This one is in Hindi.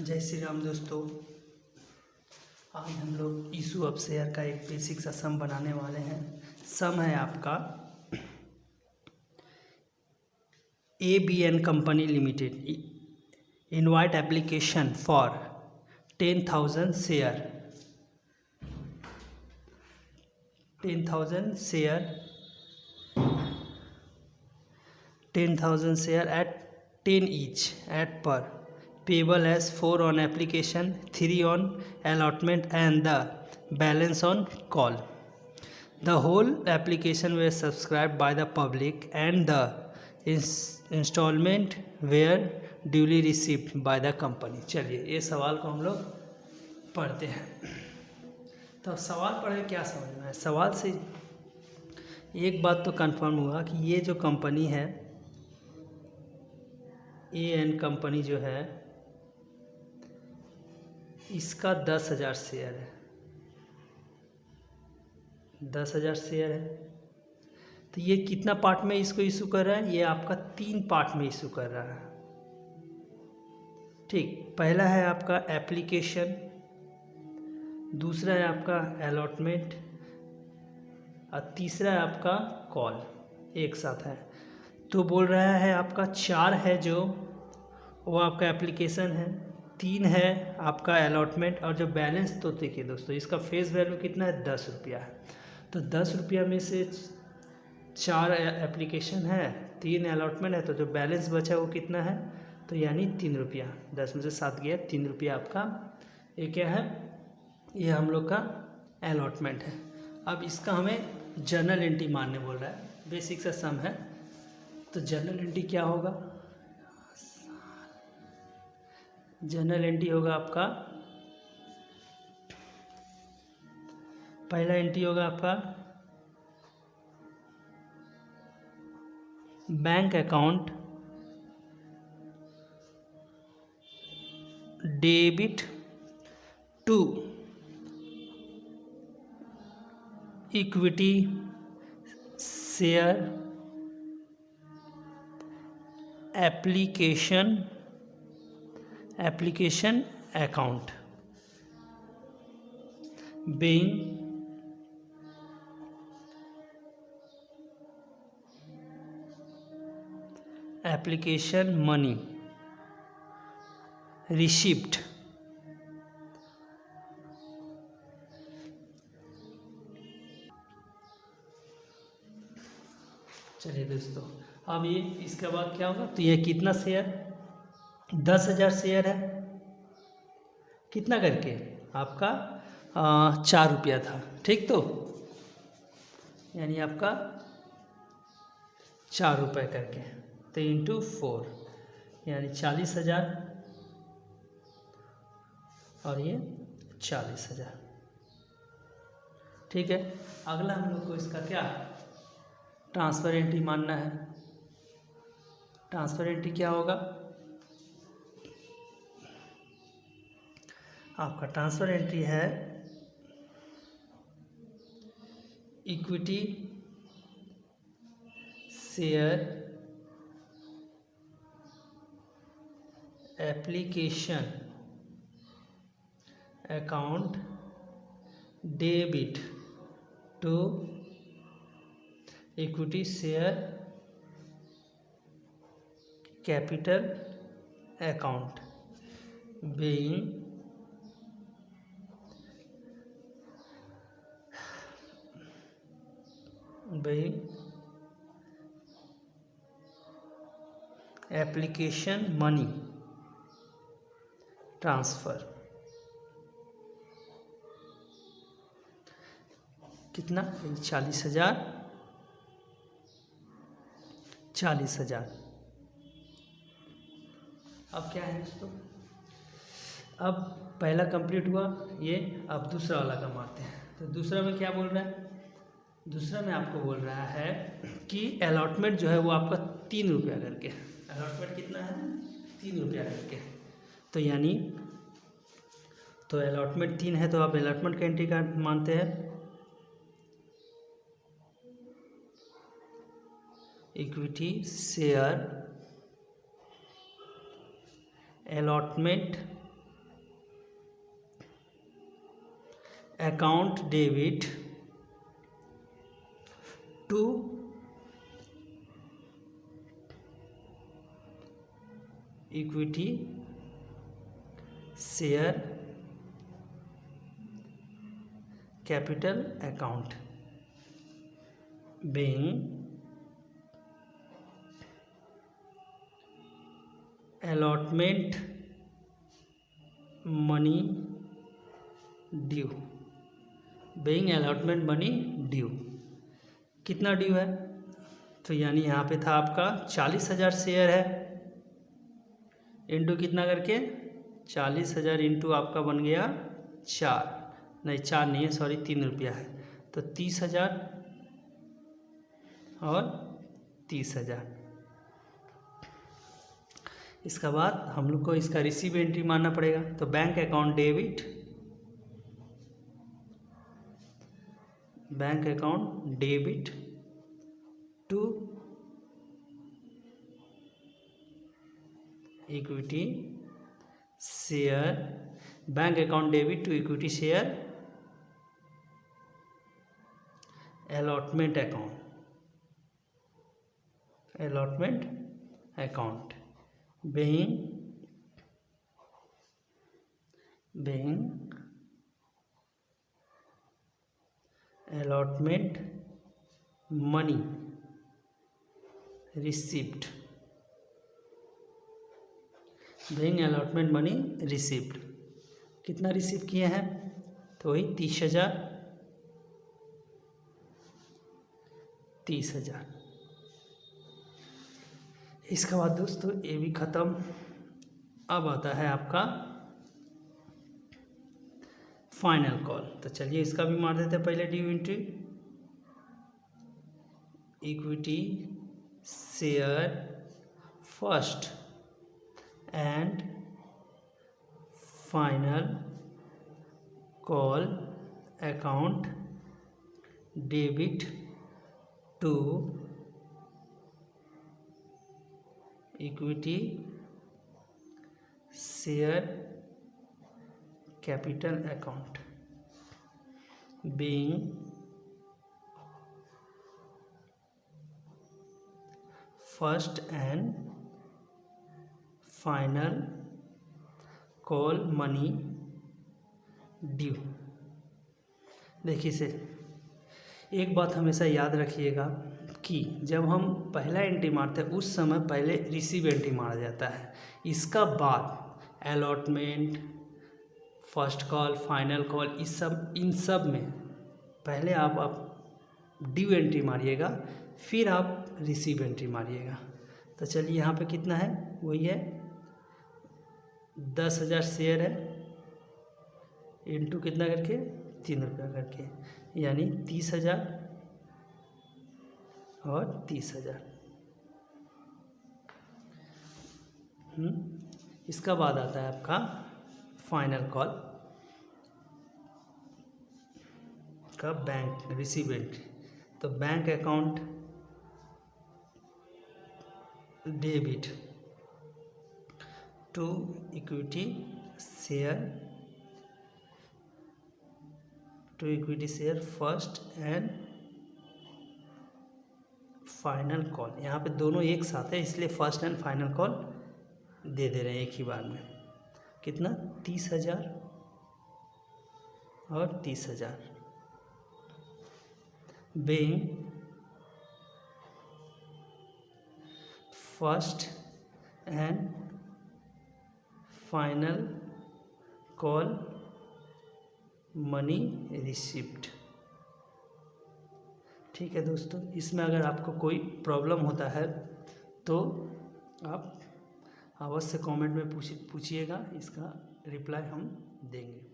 जय श्री राम दोस्तों। आज हम लोग इशू ऑफ शेयर का एक बेसिक सा सम बनाने वाले हैं। सम है आपका ABN company limited invite application for 10,000 share 10,000 share at 10 each at per payable as 4 on application, 3 on allotment and the balance on call. The whole application were subscribed by the public and the installment were duly received by the company. चलिए ये सवाल को हम लोग पढ़ते हैं। तो अब सवाल पढ़े क्या समझना है। सवाल से एक बात तो कंफर्म हुआ कि ये जो कंपनी है AN कंपनी जो है इसका 10,000 शेयर है। 10,000 शेयर है तो ये कितना पार्ट में इसको इशू कर रहा है? ये आपका 3 पार्ट में इशू कर रहा है। ठीक, पहला है आपका एप्लीकेशन, दूसरा है आपका अलॉटमेंट और तीसरा है आपका कॉल, एक साथ है। तो बोल रहा है आपका 4 है जो वो आपका एप्लीकेशन है, 3 है आपका अलॉटमेंट और जो बैलेंस तो देखिए दोस्तों इसका फेस वैल्यू कितना है? 10 रुपया है। तो 10 रुपया में से 4 एप्लीकेशन है, 3 अलॉटमेंट है, तो जो बैलेंस बचा वो कितना है? तो यानी 3 रुपया। 10 में से 7 गया, 3 रुपया आपका ये क्या है? ये हम लोग का अलॉटमेंट है। अब इसका हमें जर्नल एंट्री मानने बोल रहा है। बेसिक सा सम है तो जर्नल एंट्री क्या होगा? जर्नल एंट्री होगा आपका, पहला एंट्री होगा आपका bank account debit to equity share application account being application money received चलिए दोस्तों, अब ये इसके बाद क्या होगा? तो ये कितना शेयर? 10,000 शेयर है, कितना करके आपका 4 रुपया था। ठीक, तो यानी आपका 4 रुपये करके, तो इंटू 4 यानी 40,000 और ये 40,000। ठीक है, अगला हम लोग को इसका क्या ट्रांसफर एंट्री मानना है। ट्रांसफर एंट्री क्या होगा? आपका ट्रांसफर एंट्री है equity share application account debit to equity share capital account being application money transfer. कितना? 40,000 40,000। अब क्या है दोस्तों? अब पहला कंप्लीट हुआ ये, अब दूसरा वाला का मारते हैं। तो दूसरा में क्या बोल रहा है? दूसरा में आपको बोल रहा है कि अलॉटमेंट जो है वो आपका 3 रुपया करके। अलॉटमेंट कितना है? 3 रुपया करके। तो यानी तो अलॉटमेंट 3 है तो आप अलॉटमेंट का एंट्री कार्ड मानते हैं equity share allotment account debit to equity share capital account being allotment money due, being allotment money due। कितना ड्यू है? तो यानी यहाँ पे था आपका 40,000 शेयर है, इंटू कितना करके 40,000 इंटू आपका बन गया 4 नहीं है, सॉरी 3 रुपया है, तो 30,000 और 30,000। इसका बाद हम लोग को इसका रिसीव एंट्री मानना पड़ेगा। तो bank account debit to equity share, bank account debit to equity share allotment account being allotment money received, कितना रिसीव किए हैं? तो वही 30,000। इसके बाद दोस्तों ये भी ख़त्म। अब आता है आपका फाइनल कॉल। तो चलिए इसका भी मार देते हैं पहले due entry. Equity share first and final call account debit to equity share capital account being first and final call money due। देखिए से एक बात हमेशा याद रखिएगा कि जब हम पहला एंट्री मारते हैं उस समय पहले रिसीव एंट्री मारा जाता है, इसका बाद allotment, first call, final call, इन सब में पहले आप ड्यू एंट्री मारिएगा, फिर आप रिसीव एंट्री मारिएगा। तो चलिए यहाँ पे कितना है, वही है 10,000 शेयर है, इंटू कितना करके 3 रुपया करके, यानी 30,000 और 30,000। इसका बाद आता है आपका फाइनल कॉल का बैंक रिसीव एंट्री। तो bank account debit to equity share first and final call. यहाँ पे दोनों एक साथ है इसलिए फर्स्ट एंड फाइनल कॉल दे रहे हैं एक ही बार में। कितना 30,000 और 30,000। being first and final call money received। ठीक है दोस्तों, इसमें अगर आपको कोई प्रॉब्लम होता है तो आप अवश्य कमेंट में पूछिएगा, इसका रिप्लाई हम देंगे।